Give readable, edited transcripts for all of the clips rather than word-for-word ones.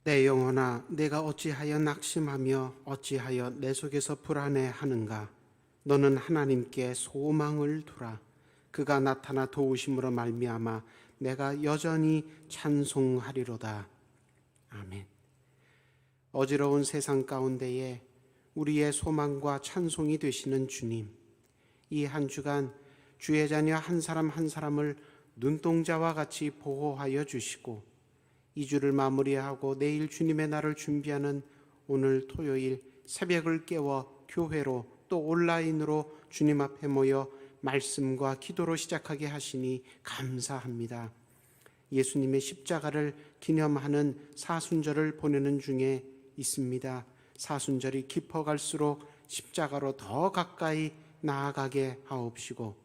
내 영혼아, 내가 어찌하여 낙심하며 어찌하여 내 속에서 불안해하는가? 너는 하나님께 소망을 두라. 그가 나타나 도우심으로 말미암아 내가 여전히 찬송하리로다. 아멘. 어지러운 세상 가운데에 우리의 소망과 찬송이 되시는 주님, 이 한 주간 주의 자녀 한 사람 한 사람을 눈동자와 같이 보호하여 주시고, 이 주를 마무리하고 내일 주님의 날을 준비하는 오늘 토요일 새벽을 깨워 교회로 또 온라인으로 주님 앞에 모여 말씀과 기도로 시작하게 하시니 감사합니다. 예수님의 십자가를 기념하는 사순절을 보내는 중에 있습니다. 사순절이 깊어갈수록 십자가로 더 가까이 나아가게 하옵시고,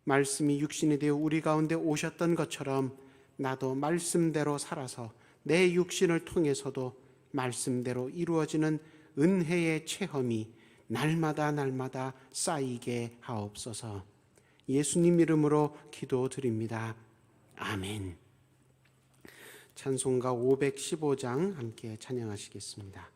말씀이 육신이 되어 우리 가운데 오셨던 것처럼 나도 말씀대로 살아서 내 육신을 통해서도 말씀대로 이루어지는 은혜의 체험이 날마다 쌓이게 하옵소서. 예수님 이름으로 기도드립니다. 아멘. 찬송가 515장 함께 찬양하시겠습니다.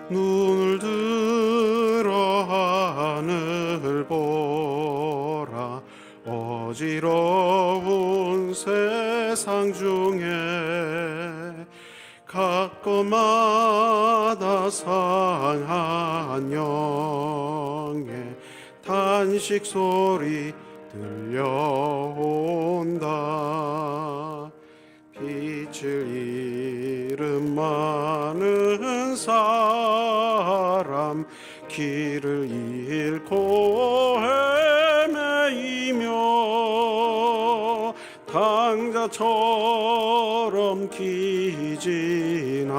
눈을 들어 하늘 보라. 어지러운 세상 중에 각 곳마다 상한 영의 탄식 소리 들려온다. 빛을 잃은 많은 사람, 길을 잃고 헤매이며 당자처럼 기진하니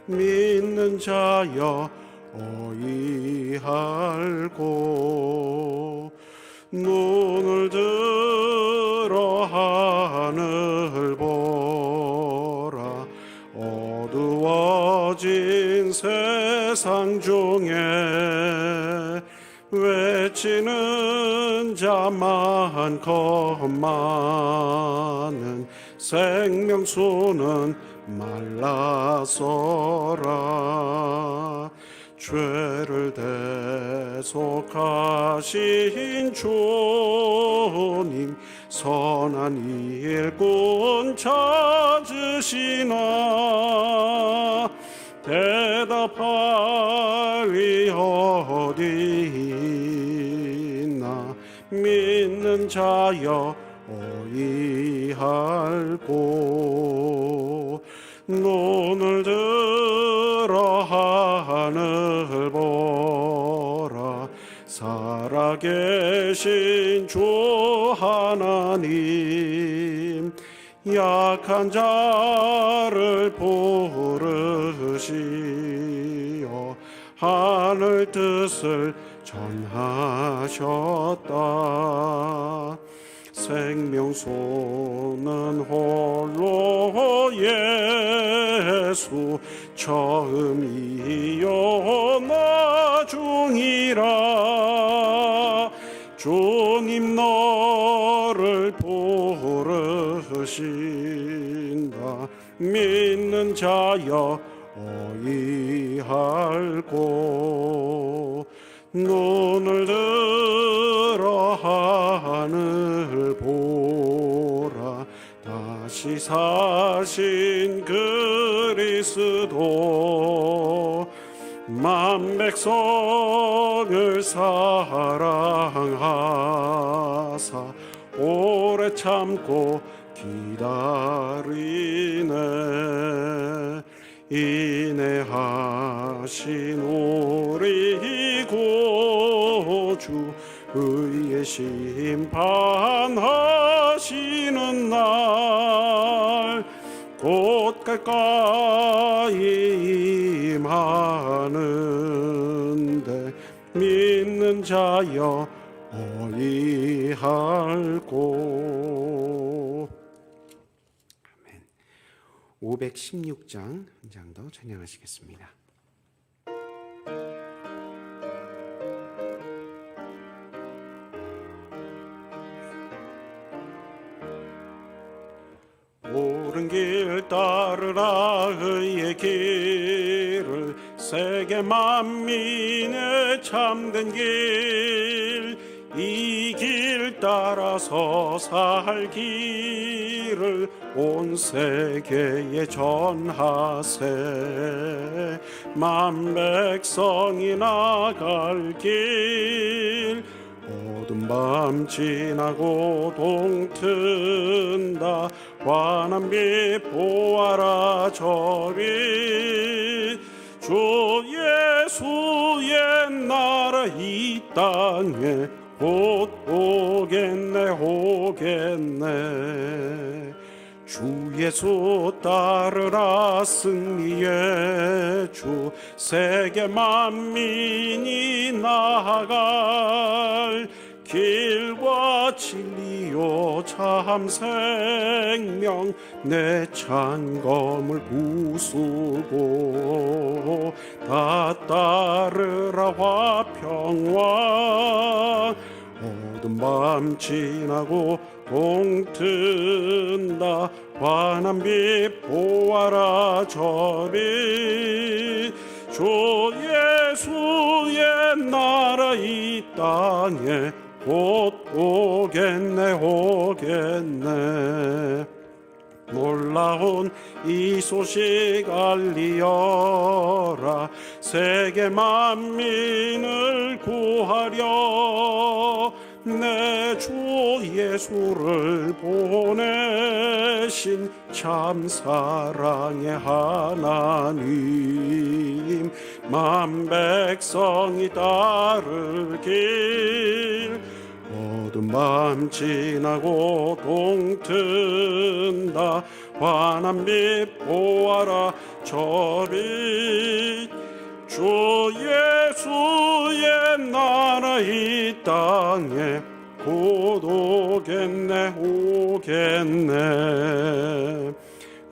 믿는 자여 어이할꼬. 눈을 들어 하늘 보라. 어두워진 세상 중에 외치는 자 많건만은 생명수는 말라서라. 죄를 대속하신 주님, 선한 일꾼 찾으시나. 대답하리 어디 있나. 믿는 자여 어이할꼬. 눈을 들어 하늘 보라. 살아계신 주 하나님, 약한 자를 부르시어 하늘 뜻을 전하셨다. 생명수는 홀로 예수, 처음이요 나중이라. 주님 너를 부르신다. 믿는 자여 어이할꼬. 눈을 들어 하늘 보라. 다시 사신 그리스도, 만 백성을 사랑하사 오래 참고 기다리네. 인내하신 우리 구주, 의의 심판하시는 날 곧 가까이 임하는데 믿는 자여 어이할꼬. 516장 한 장 더 찬양하시겠습니다. 옳은 길 따르라 의의 길을 세계 만민의 참된 길 이 길 따라서 살 길을 온 세계에 전하세 만 백성이 나갈 길 어두운 밤 지나고 동튼다 환한 빛 보아라 저 빛 주 예수의 나라 이 땅에 곧 오겠네 오겠네 주 예수 따르라 승리의 주 세계 만민이 나아갈 길과 진리요 참 생명 내 찬검을 부수고 다 따르라 화평왕 어두운 밤 지나고 동튼다 환한 빛 보아라 저 빛 주 예수의 나라 이 땅에 곧 오겠네 오겠네 놀라운 이 소식 알리어라 세계 만민을 구하려 내 주 예수를 보내신 참 사랑의 하나님 만 백성이 따를 길 어두운 밤 지나고 동튼다 환한 빛 보아라 저 빛 주 예수의 나라 이 땅에 곧 오겠네 오겠네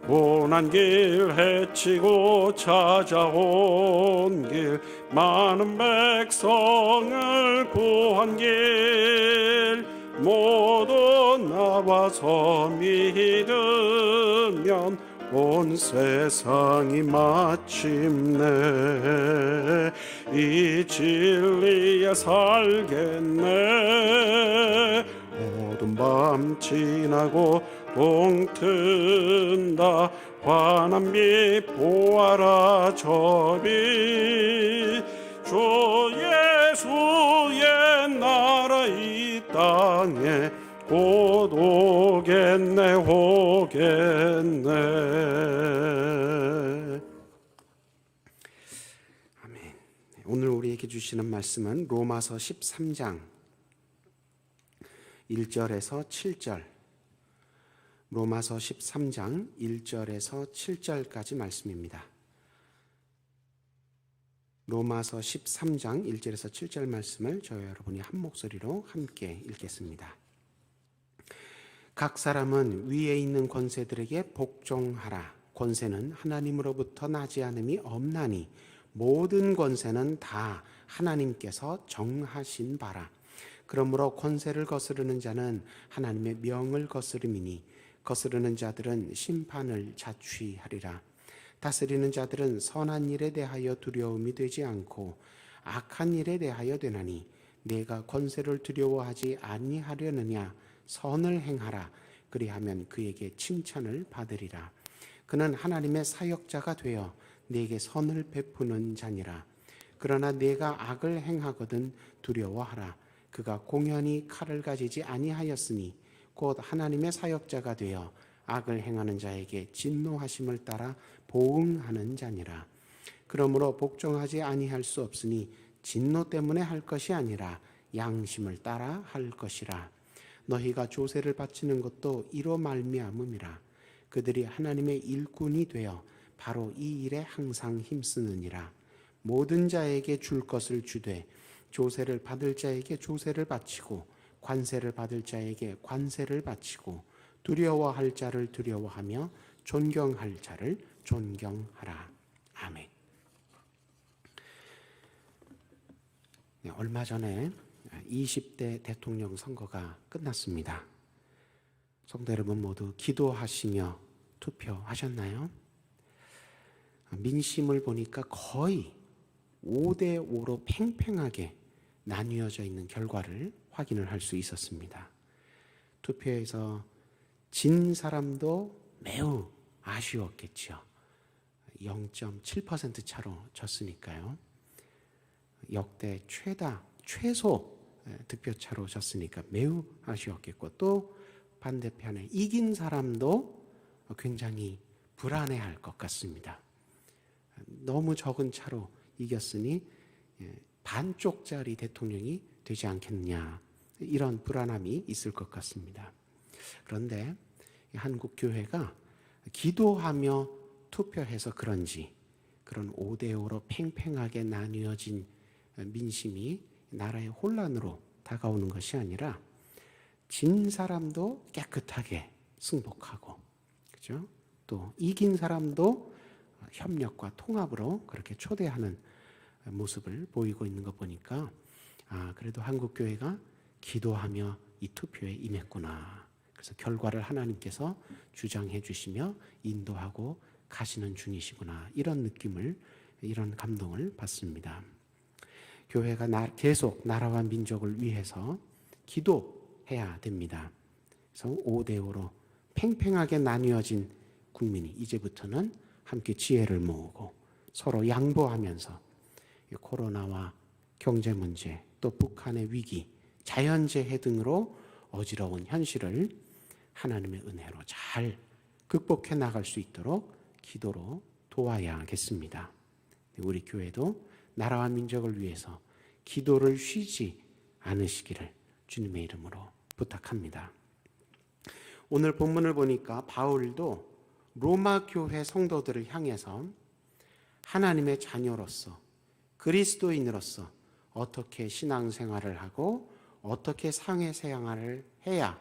고난 길 헤치고 찾아온 길 많은 백성을 구한 길 모두 나와서 믿으면 온 세상이 마침내 이 진리에 살겠네 어두운 밤 지나고 동튼다 환한 빛 보아라 저 빛 주 예수의 나라 이 땅에 곧 오겠네 오겠네 아멘. 오늘 우리에게 주시는 말씀은 로마서 13장 1절에서 7절 로마서 13장 1절에서 7절까지 말씀입니다. 로마서 13장 1절에서 7절 말씀을 저와 여러분이 한 목소리로 함께 읽겠습니다. 각 사람은 위에 있는 권세들에게 복종하라. 권세는 하나님으로부터 나지 않음이 없나니 모든 권세는 다 하나님께서 정하신 바라. 그러므로 권세를 거스르는 자는 하나님의 명을 거스름이니 거스르는 자들은 심판을 자취하리라. 다스리는 자들은 선한 일에 대하여 두려움이 되지 않고 악한 일에 대하여 되나니 내가 권세를 두려워하지 아니하려느냐. 선을 행하라. 그리하면 그에게 칭찬을 받으리라. 그는 하나님의 사역자가 되어 내게 선을 베푸는 자니라. 그러나 내가 악을 행하거든 두려워하라. 그가 공연히 칼을 가지지 아니하였으니 곧 하나님의 사역자가 되어 악을 행하는 자에게 진노하심을 따라 보응하는 자니라. 그러므로 복종하지 아니할 수 없으니 진노 때문에 할 것이 아니라 양심을 따라 할 것이라. 너희가 조세를 바치는 것도 이로 말미암음이라. 그들이 하나님의 일꾼이 되어 바로 이 일에 항상 힘쓰느니라. 모든 자에게 줄 것을 주되 조세를 받을 자에게 조세를 바치고 관세를 받을 자에게 관세를 바치고 두려워할 자를 두려워하며 존경할 자를 존경하라. 아멘. 네, 얼마 전에 20대 대통령 선거가 끝났습니다. 성도 여러분 모두 기도하시며 투표하셨나요? 민심을 보니까 거의 5대5로 팽팽하게 나뉘어져 있는 결과를 확인을 할 수 있었습니다. 투표에서 진 사람도 매우 아쉬웠겠죠. 0.7% 차로 졌으니까요. 역대 최소 득표차로 졌으니까 매우 아쉬웠겠고, 또 반대편에 이긴 사람도 굉장히 불안해할 것 같습니다. 너무 적은 차로 이겼으니 반쪽짜리 대통령이 되지 않겠냐, 이런 불안함이 있을 것 같습니다. 그런데 한국 교회가 기도하며 투표해서 그런지 그런 5대5로 팽팽하게 나뉘어진 민심이 나라의 혼란으로 다가오는 것이 아니라 진 사람도 깨끗하게 승복하고, 그죠? 또 이긴 사람도 협력과 통합으로 그렇게 초대하는 모습을 보이고 있는 거 보니까 그래도 한국 교회가 기도하며 이 투표에 임했구나. 그래서 결과를 하나님께서 주장해 주시며 인도하고 가시는 중이시구나. 이런 느낌을, 이런 감동을 받습니다. 교회가 계속 나라와 민족을 위해서 기도해야 됩니다. 그래서 5대5로 팽팽하게 나뉘어진 국민이 이제부터는 함께 지혜를 모으고 서로 양보하면서 코로나와 경제 문제, 또 북한의 위기, 자연재해 등으로 어지러운 현실을 하나님의 은혜로 잘 극복해 나갈 수 있도록 기도로 도와야겠습니다. 우리 교회도 나라와 민족을 위해서 기도를 쉬지 않으시기를 주님의 이름으로 부탁합니다. 오늘 본문을 보니까 바울도 로마 교회 성도들을 향해서 하나님의 자녀로서, 그리스도인으로서 어떻게 신앙생활을 하고 어떻게 사회생활을 해야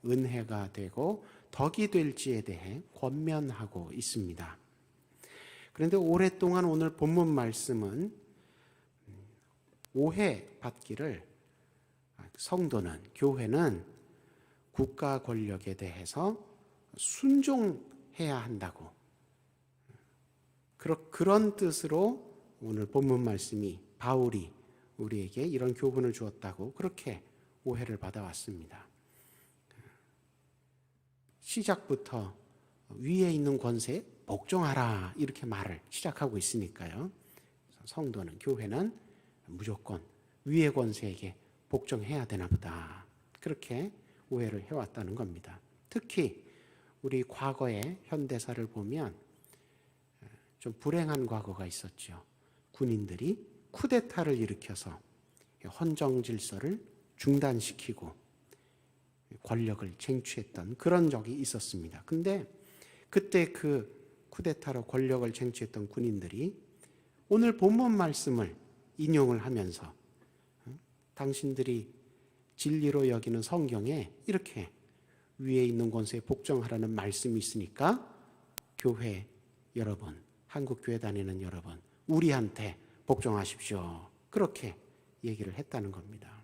은혜가 되고 덕이 될지에 대해 권면하고 있습니다. 그런데 오랫동안 오늘 본문 말씀은 오해받기를, 성도는, 교회는 국가 권력에 대해서 순종해야 한다고, 그런 뜻으로 오늘 본문 말씀이 바울이 우리에게 이런 교훈을 주었다고 그렇게 오해를 받아왔습니다. 시작부터 위에 있는 권세에 복종하라, 이렇게 말을 시작하고 있으니까요. 성도는, 교회는 무조건 위의 권세에게 복종해야 되나 보다, 그렇게 오해를 해왔다는 겁니다. 특히 우리 과거의 현대사를 보면 좀 불행한 과거가 있었죠. 군인들이 쿠데타를 일으켜서 헌정 질서를 중단시키고 권력을 쟁취했던 그런 적이 있었습니다. 근데 그때 그 쿠데타로 권력을 쟁취했던 군인들이 오늘 본문 말씀을 인용을 하면서 당신들이 진리로 여기는 성경에 이렇게 위에 있는 권세에 복종하라는 말씀이 있으니까 교회 여러분, 한국 교회 다니는 여러분, 우리한테 복종하십시오, 그렇게 얘기를 했다는 겁니다.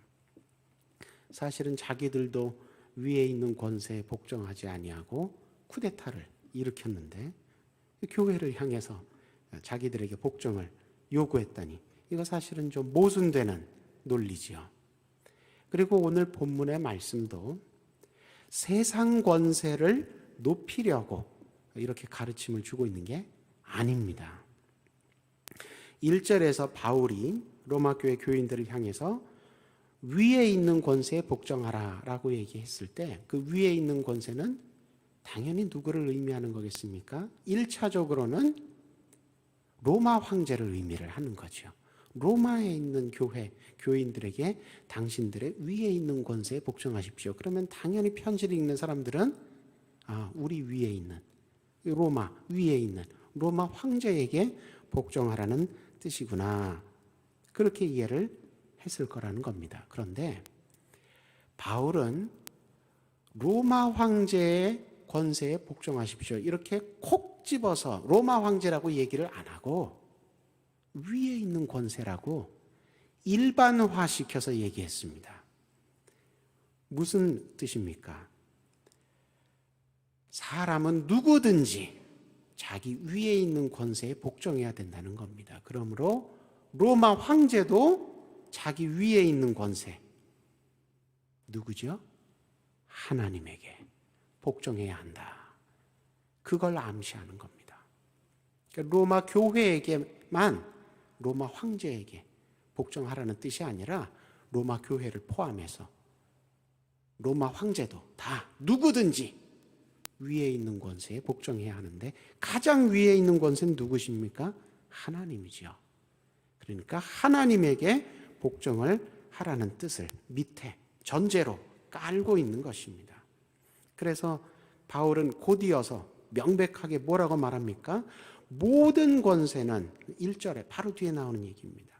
사실은 자기들도 위에 있는 권세에 복종하지 아니하고 쿠데타를 일으켰는데 교회를 향해서 자기들에게 복종을 요구했다니, 이거 사실은 좀 모순되는 논리지요. 그리고 오늘 본문의 말씀도 세상 권세를 높이려고 이렇게 가르침을 주고 있는 게 아닙니다. 1절에서 바울이 로마 교회 교인들을 향해서 위에 있는 권세에 복종하라 라고 얘기했을 때 그 위에 있는 권세는 당연히 누구를 의미하는 거겠습니까? 1차적으로는 로마 황제를 의미를 하는 거죠. 로마에 있는 교인들에게 당신들의 위에 있는 권세에 복종하십시오. 그러면 당연히 편지를 읽는 사람들은 우리 위에 있는, 로마 위에 있는 로마 황제에게 복종하라는 뜻이구나, 그렇게 이해를 했을 거라는 겁니다. 그런데 바울은 로마 황제의 권세에 복종하십시오. 이렇게 콕 집어서 로마 황제라고 얘기를 안 하고 위에 있는 권세라고 일반화시켜서 얘기했습니다. 무슨 뜻입니까? 사람은 누구든지 자기 위에 있는 권세에 복종해야 된다는 겁니다. 그러므로 로마 황제도 자기 위에 있는 권세, 누구죠? 하나님에게 복종해야 한다. 그걸 암시하는 겁니다. 그러니까 로마 교회에게만, 로마 황제에게 복종하라는 뜻이 아니라 로마 교회를 포함해서 로마 황제도 다 누구든지 위에 있는 권세에 복종해야 하는데, 가장 위에 있는 권세는 누구십니까? 하나님이죠. 그러니까 하나님에게 복종을 하라는 뜻을 밑에 전제로 깔고 있는 것입니다. 그래서 바울은 곧이어서 명백하게 뭐라고 말합니까? 모든 권세는, 1절에 바로 뒤에 나오는 얘기입니다.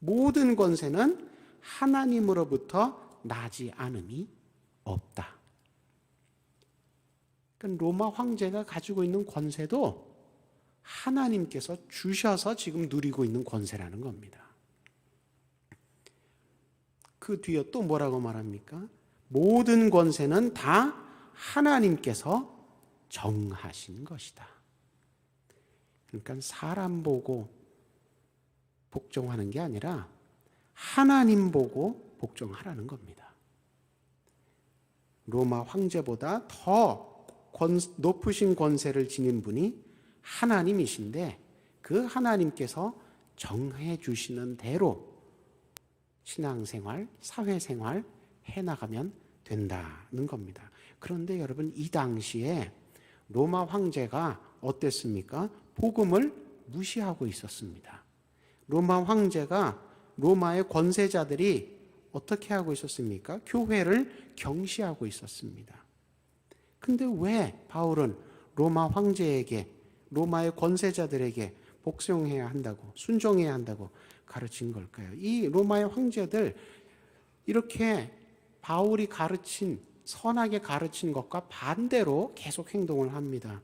모든 권세는 하나님으로부터 나지 않음이 없다. 그러니까 로마 황제가 가지고 있는 권세도 하나님께서 주셔서 지금 누리고 있는 권세라는 겁니다. 그 뒤에 또 뭐라고 말합니까? 모든 권세는 다 하나님께서 정하신 것이다. 그러니까 사람 보고 복종하는 게 아니라 하나님 보고 복종하라는 겁니다. 로마 황제보다 더 높으신 권세를 지닌 분이 하나님이신데, 그 하나님께서 정해 주시는 대로 신앙생활, 사회생활 해나가면 된다는 겁니다. 그런데 여러분, 이 당시에 로마 황제가 어땠습니까? 복음을 무시하고 있었습니다. 로마 황제가, 로마의 권세자들이 어떻게 하고 있었습니까? 교회를 경시하고 있었습니다. 근데 왜 바울은 로마 황제에게, 로마의 권세자들에게 복종해야 한다고, 순종해야 한다고 가르친 걸까요? 이 로마의 황제들, 이렇게 바울이 가르친, 선하게 가르친 것과 반대로 계속 행동을 합니다.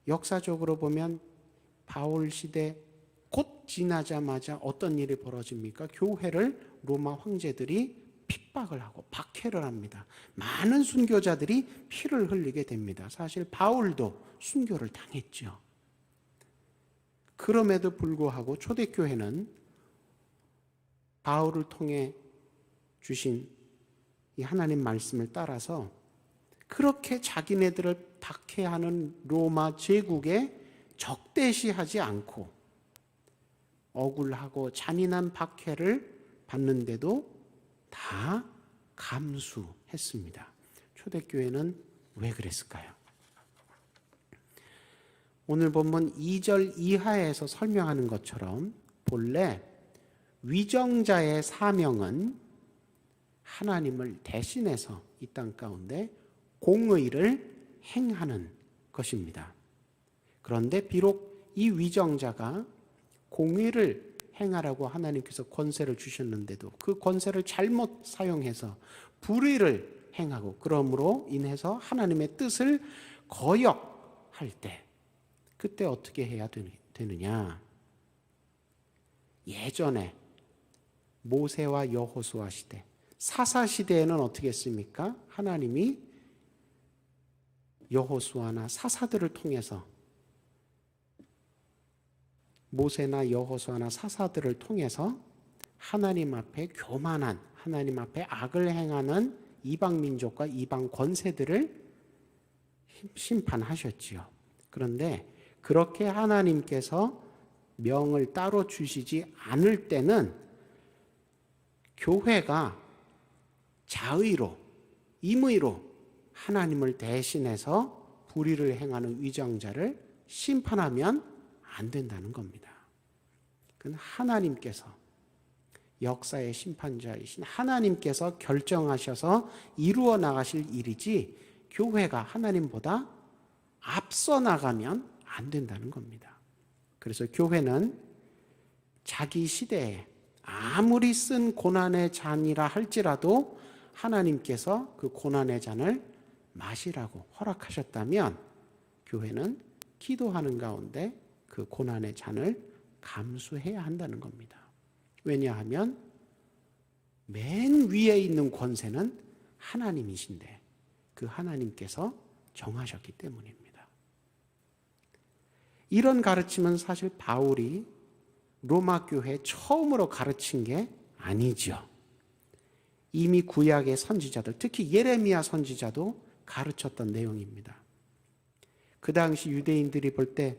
역사적으로 보면 바울 시대 곧 지나자마자 어떤 일이 벌어집니까? 교회를 로마 황제들이 핍박을 하고 박해를 합니다. 많은 순교자들이 피를 흘리게 됩니다. 사실 바울도 순교를 당했죠. 그럼에도 불구하고 초대교회는 바울을 통해 주신 이 하나님 말씀을 따라서 그렇게 자기네들을 박해하는 로마 제국에 적대시하지 않고 억울하고 잔인한 박해를 받는데도 다 감수했습니다. 초대교회는 왜 그랬을까요? 오늘 본문 2절 이하에서 설명하는 것처럼 본래 위정자의 사명은 하나님을 대신해서 이 땅 가운데 공의를 행하는 것입니다. 그런데 비록 이 위정자가 공의를 행하라고 하나님께서 권세를 주셨는데도 그 권세를 잘못 사용해서 불의를 행하고, 그러므로 인해서 하나님의 뜻을 거역할 때, 그때 어떻게 해야 되느냐? 예전에 모세와 여호수아 시대, 사사 시대에는 어떻게 했습니까? 하나님이 여호수아나 사사들을 통해서, 모세나 여호수아나 사사들을 통해서 하나님 앞에 교만한, 하나님 앞에 악을 행하는 이방 민족과 이방 권세들을 심판하셨지요. 그런데 그렇게 하나님께서 명을 따로 주시지 않을 때는 교회가 자의로, 임의로 하나님을 대신해서 불의를 행하는 위정자를 심판하면 안 된다는 겁니다. 그건 하나님께서, 역사의 심판자이신 하나님께서 결정하셔서 이루어 나가실 일이지, 교회가 하나님보다 앞서 나가면 안 된다는 겁니다. 그래서 교회는 자기 시대에 아무리 쓴 고난의 잔이라 할지라도 하나님께서 그 고난의 잔을 마시라고 허락하셨다면 교회는 기도하는 가운데 그 고난의 잔을 감수해야 한다는 겁니다. 왜냐하면 맨 위에 있는 권세는 하나님이신데 그 하나님께서 정하셨기 때문입니다. 이런 가르침은 사실 바울이 로마 교회에 처음으로 가르친 게 아니죠. 이미 구약의 선지자들, 특히 예레미야 선지자도 가르쳤던 내용입니다. 그 당시 유대인들이 볼 때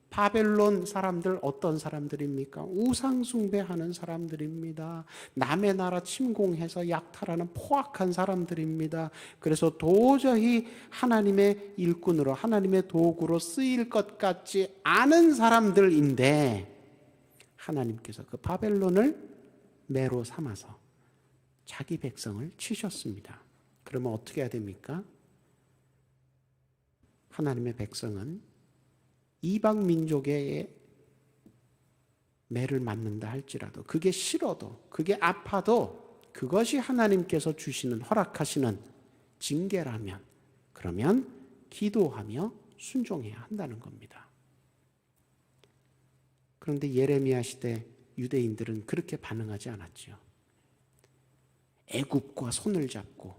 바벨론 사람들 어떤 사람들입니까? 우상 숭배하는 사람들입니다. 남의 나라 침공해서 약탈하는 포악한 사람들입니다. 그래서 도저히 하나님의 일꾼으로, 하나님의 도구로 쓰일 것 같지 않은 사람들인데 하나님께서 그 바벨론을 매로 삼아서 자기 백성을 치셨습니다. 그러면 어떻게 해야 됩니까? 하나님의 백성은 이방 민족의 매를 맞는다 할지라도, 그게 싫어도, 그게 아파도 그것이 하나님께서 주시는, 허락하시는 징계라면, 그러면 기도하며 순종해야 한다는 겁니다. 그런데 예레미야 시대 유대인들은 그렇게 반응하지 않았죠. 애굽과 손을 잡고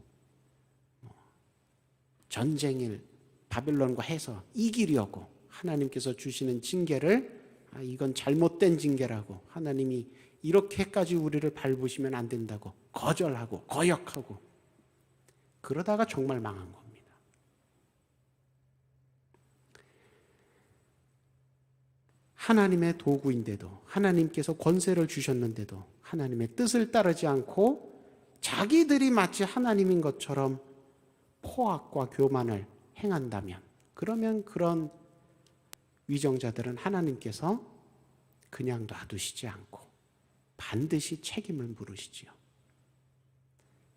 전쟁을 바벨론과 해서 이기려고 하나님께서 주시는 징계를 이건 잘못된 징계라고, 하나님이 이렇게까지 우리를 밟으시면 안 된다고 거절하고 거역하고, 그러다가 정말 망한 겁니다. 하나님의 도구인데도, 하나님께서 권세를 주셨는데도 하나님의 뜻을 따르지 않고 자기들이 마치 하나님인 것처럼 포악과 교만을 행한다면, 그러면 그런 위정자들은 하나님께서 그냥 놔두시지 않고 반드시 책임을 물으시지요.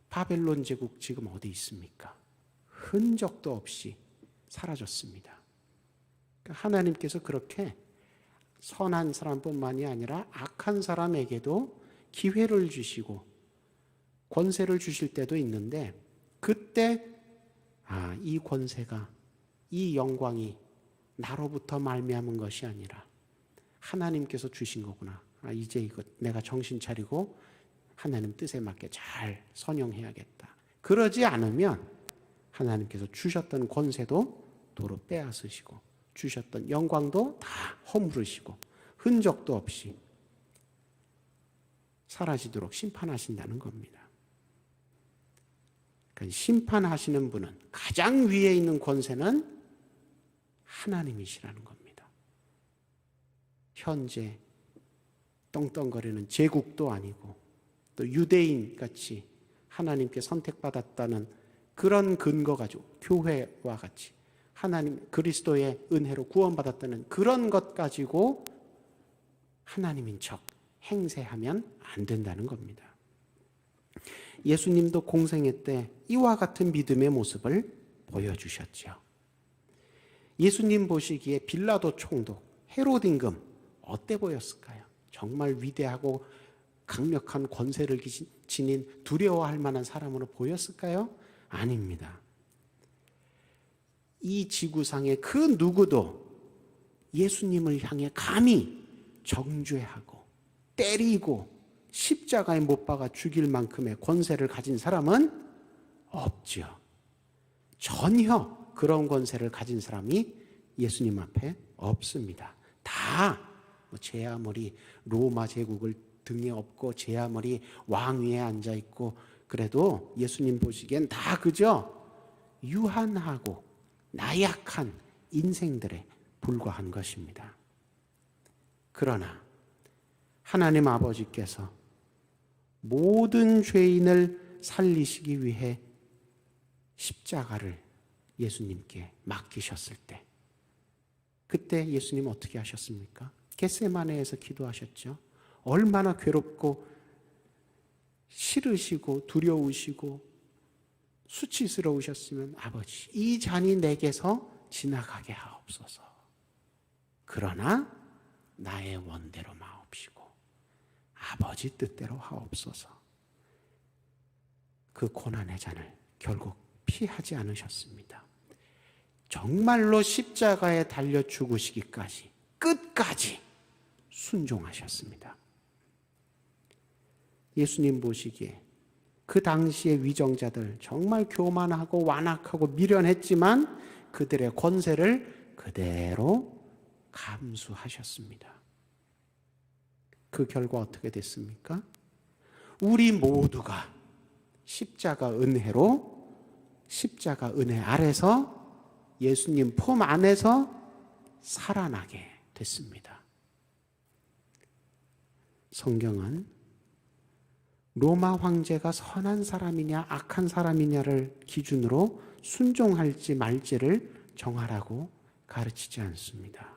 바벨론 제국 지금 어디 있습니까? 흔적도 없이 사라졌습니다. 하나님께서 그렇게 선한 사람뿐만이 아니라 악한 사람에게도 기회를 주시고 권세를 주실 때도 있는데, 그때 이 권세가, 이 영광이 나로부터 말미암은 것이 아니라 하나님께서 주신 거구나. 이제 이거 내가 정신 차리고 하나님 뜻에 맞게 잘 선용해야겠다. 그러지 않으면 하나님께서 주셨던 권세도 도로 빼앗으시고 주셨던 영광도 다 허물으시고 흔적도 없이 사라지도록 심판하신다는 겁니다. 그러니까 심판하시는 분은, 가장 위에 있는 권세는 하나님이시라는 겁니다. 현재 떵떵거리는 제국도 아니고 또 유대인 같이 하나님께 선택받았다는 그런 근거 가지고, 교회와 같이 하나님 그리스도의 은혜로 구원받았다는 그런 것 가지고 하나님인 척 행세하면 안 된다는 겁니다. 예수님도 공생애 때 이와 같은 믿음의 모습을 보여주셨죠. 예수님 보시기에 빌라도 총독, 헤롯 임금 어때 보였을까요? 정말 위대하고 강력한 권세를 지닌 두려워할 만한 사람으로 보였을까요? 아닙니다. 이 지구상의 그 누구도 예수님을 향해 감히 정죄하고 때리고 십자가에 못 박아 죽일 만큼의 권세를 가진 사람은 없죠. 전혀 그런 권세를 가진 사람이 예수님 앞에 없습니다. 다 제 아무리 로마 제국을 등에 업고 제 아무리 왕위에 앉아있고 그래도 예수님 보시기엔 다 그저 유한하고 나약한 인생들에 불과한 것입니다. 그러나 하나님 아버지께서 모든 죄인을 살리시기 위해 십자가를 예수님께 맡기셨을 때, 그때 예수님 어떻게 하셨습니까? 겟세마네에서 기도하셨죠. 얼마나 괴롭고 싫으시고 두려우시고 수치스러우셨으면, 아버지 이 잔이 내게서 지나가게 하옵소서. 그러나 나의 원대로 마옵시고 아버지 뜻대로 하옵소서. 그 고난의 잔을 결국 피하지 않으셨습니다. 정말로 십자가에 달려 죽으시기까지 끝까지 순종하셨습니다. 예수님 보시기에 그 당시의 위정자들 정말 교만하고 완악하고 미련했지만 그들의 권세를 그대로 감수하셨습니다. 그 결과 어떻게 됐습니까? 우리 모두가 십자가 은혜 아래서 예수님 품 안에서 살아나게 됐습니다. 성경은 로마 황제가 선한 사람이냐 악한 사람이냐를 기준으로 순종할지 말지를 정하라고 가르치지 않습니다.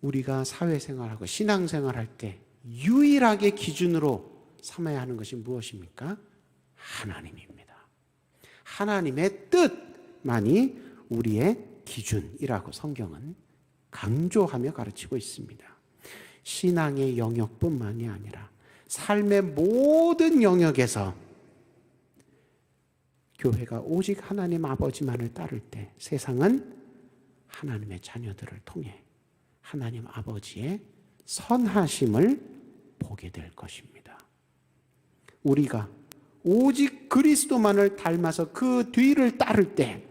우리가 사회생활하고 신앙생활할 때 유일하게 기준으로 삼아야 하는 것이 무엇입니까? 하나님입니다. 하나님의 뜻만이 우리의 기준이라고 성경은 강조하며 가르치고 있습니다. 신앙의 영역뿐만이 아니라 삶의 모든 영역에서 교회가 오직 하나님 아버지만을 따를 때 세상은 하나님의 자녀들을 통해 하나님 아버지의 선하심을 보게 될 것입니다. 우리가 오직 그리스도만을 닮아서 그 뒤를 따를 때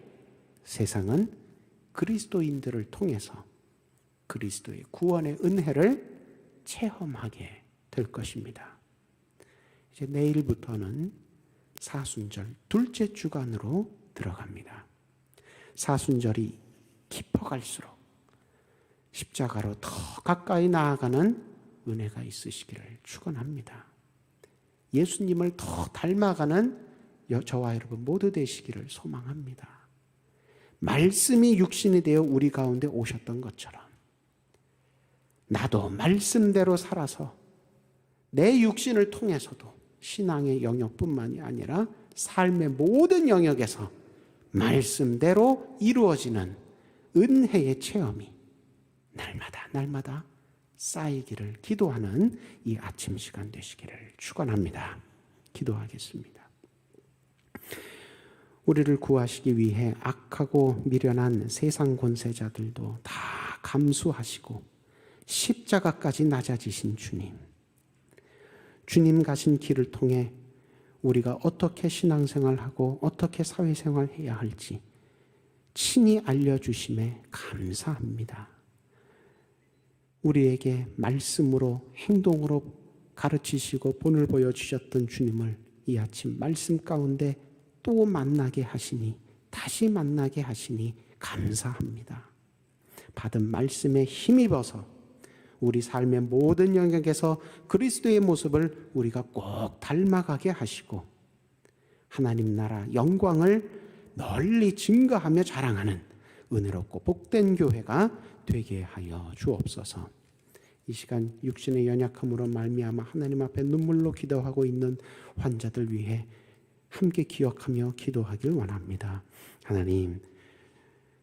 세상은 그리스도인들을 통해서 그리스도의 구원의 은혜를 체험하게 될 것입니다. 이제 내일부터는 사순절 둘째 주간으로 들어갑니다. 사순절이 깊어갈수록 십자가로 더 가까이 나아가는 은혜가 있으시기를 축원합니다. 예수님을 더 닮아가는 저와 여러분 모두 되시기를 소망합니다. 말씀이 육신이 되어 우리 가운데 오셨던 것처럼 나도 말씀대로 살아서 내 육신을 통해서도 신앙의 영역뿐만이 아니라 삶의 모든 영역에서 말씀대로 이루어지는 은혜의 체험이 날마다 쌓이기를 기도하는 이 아침 시간 되시기를 축원합니다. 기도하겠습니다. 우리를 구하시기 위해 악하고 미련한 세상 권세자들도 다 감수하시고 십자가까지 낮아지신 주님, 주님 가신 길을 통해 우리가 어떻게 신앙생활하고 어떻게 사회생활해야 할지 친히 알려주심에 감사합니다. 우리에게 말씀으로 행동으로 가르치시고 본을 보여주셨던 주님을 이 아침 말씀 가운데 또 만나게 하시니 다시 만나게 하시니 감사합니다. 받은 말씀에 힘입어서 우리 삶의 모든 영역에서 그리스도의 모습을 우리가 꼭 닮아가게 하시고 하나님 나라 영광을 널리 증거하며 자랑하는 은혜롭고 복된 교회가 되게 하여 주옵소서. 이 시간 육신의 연약함으로 말미암아 하나님 앞에 눈물로 기도하고 있는 환자들 위해 함께 기억하며 기도하길 원합니다. 하나님,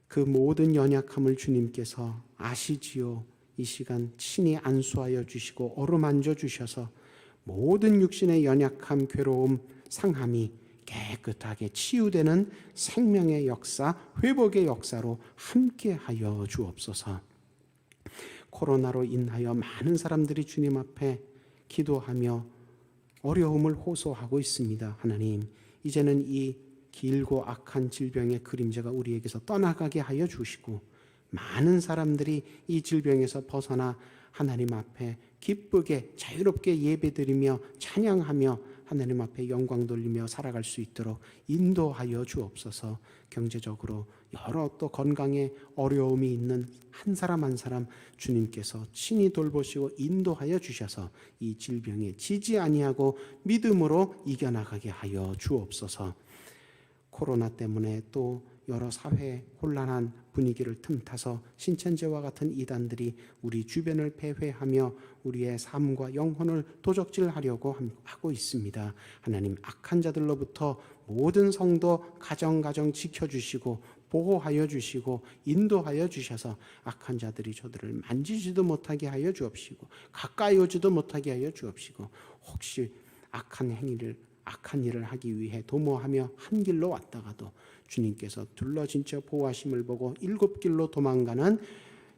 그 모든 연약함을 주님께서 아시지요. 이 시간 친히 안수하여 주시고 어루만져 주셔서 모든 육신의 연약함, 괴로움, 상함이 깨끗하게 치유되는 생명의 역사, 회복의 역사로 함께하여 주옵소서. 코로나로 인하여 많은 사람들이 주님 앞에 기도하며 어려움을 호소하고 있습니다. 하나님, 이제는 이 길고 악한 질병의 그림자가 우리에게서 떠나가게 하여 주시고 많은 사람들이 이 질병에서 벗어나 하나님 앞에 기쁘게 자유롭게 예배드리며 찬양하며 하나님 앞에 영광 돌리며 살아갈 수 있도록 인도하여 주옵소서. 경제적으로 여러 또 건강에 어려움이 있는 한 사람 한 사람 주님께서 친히 돌보시고 인도하여 주셔서 이 질병에 지지 아니하고 믿음으로 이겨나가게 하여 주옵소서. 코로나 때문에 또 여러 사회 혼란한 분위기를 틈타서 신천지와 같은 이단들이 우리 주변을 배회하며 우리의 삶과 영혼을 도적질하려고 하고 있습니다. 하나님, 악한 자들로부터 모든 성도 가정 지켜주시고 보호하여 주시고 인도하여 주셔서 악한 자들이 저들을 만지지도 못하게 하여 주옵시고 가까이 오지도 못하게 하여 주옵시고 혹시 악한 행위를 악한 일을 하기 위해 도모하며 한 길로 왔다가도 주님께서 둘러진 채 보호하심을 보고 7길로 도망가는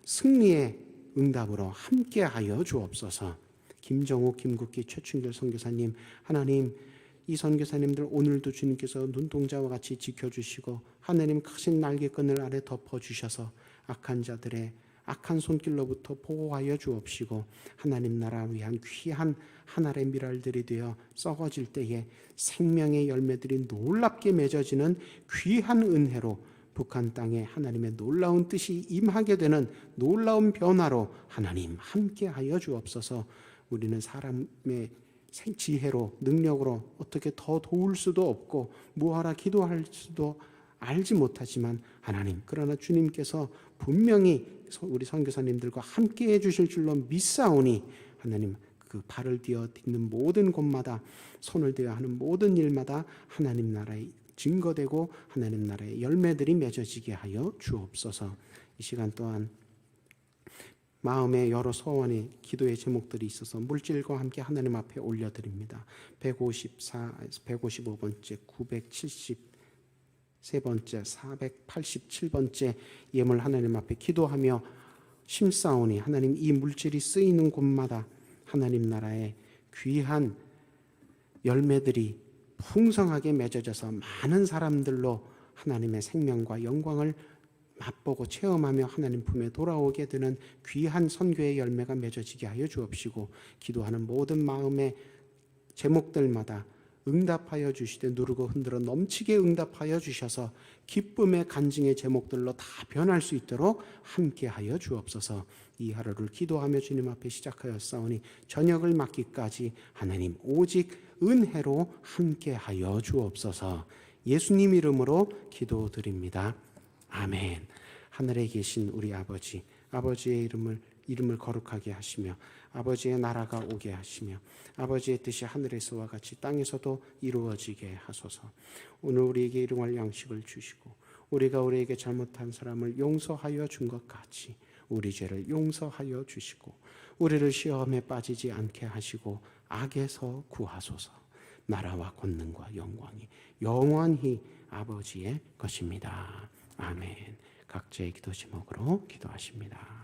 승리의 응답으로 함께하여 주옵소서. 김정욱, 김국기, 최춘길 선교사님, 하나님 이 선교사님들 오늘도 주님께서 눈동자와 같이 지켜주시고 하나님 크신 날개끈을 아래 덮어주셔서 악한 자들의 악한 손길로부터 보호하여 주옵시고 하나님 나라 위한 귀한 한 알의 밀알들이 되어 썩어질 때에 생명의 열매들이 놀랍게 맺어지는 귀한 은혜로 북한 땅에 하나님의 놀라운 뜻이 임하게 되는 놀라운 변화로 하나님 함께하여 주옵소서. 우리는 사람의 지혜로 능력으로 어떻게 더 도울 수도 없고 무하라 기도할 수도 알지 못하지만 하나님 그러나 주님께서 분명히 우리 선교사님들과 함께해 주실 줄로 믿사오니 하나님 그 발을 디어 딛는 모든 곳마다 손을 대어 하는 모든 일마다 하나님 나라의 증거되고 하나님 나라의 열매들이 맺어지게 하여 주옵소서. 이 시간 또한 마음에 여러 소원의 기도의 제목들이 있어서 물질과 함께 하나님 앞에 올려드립니다. 155번째, 973번째, 487번째 예물 하나님 앞에 기도하며 심사오니 하나님 이 물질이 쓰이는 곳마다 하나님 나라의 귀한 열매들이 풍성하게 맺어져서 많은 사람들로 하나님의 생명과 영광을 맛보고 체험하며 하나님 품에 돌아오게 되는 귀한 선교의 열매가 맺어지게 하여 주옵시고 기도하는 모든 마음의 제목들마다 응답하여 주시되 누르고 흔들어 넘치게 응답하여 주셔서 기쁨의 간증의 제목들로 다 변할 수 있도록 함께하여 주옵소서. 이 하루를 기도하며 주님 앞에 시작하였사오니 저녁을 맞기까지 하나님 오직 은혜로 함께하여 주옵소서. 예수님 이름으로 기도드립니다. 아멘. 하늘에 계신 우리 아버지, 아버지의 이름을 거룩하게 하시며 아버지의 나라가 오게 하시며 아버지의 뜻이 하늘에서와 같이 땅에서도 이루어지게 하소서. 오늘 우리에게 일용할 양식을 주시고 우리가 우리에게 잘못한 사람을 용서하여 준 것 같이 우리 죄를 용서하여 주시고 우리를 시험에 빠지지 않게 하시고 악에서 구하소서. 나라와 권능과 영광이 영원히 아버지의 것입니다. 아멘. 각자의 기도 제목으로 기도하십니다.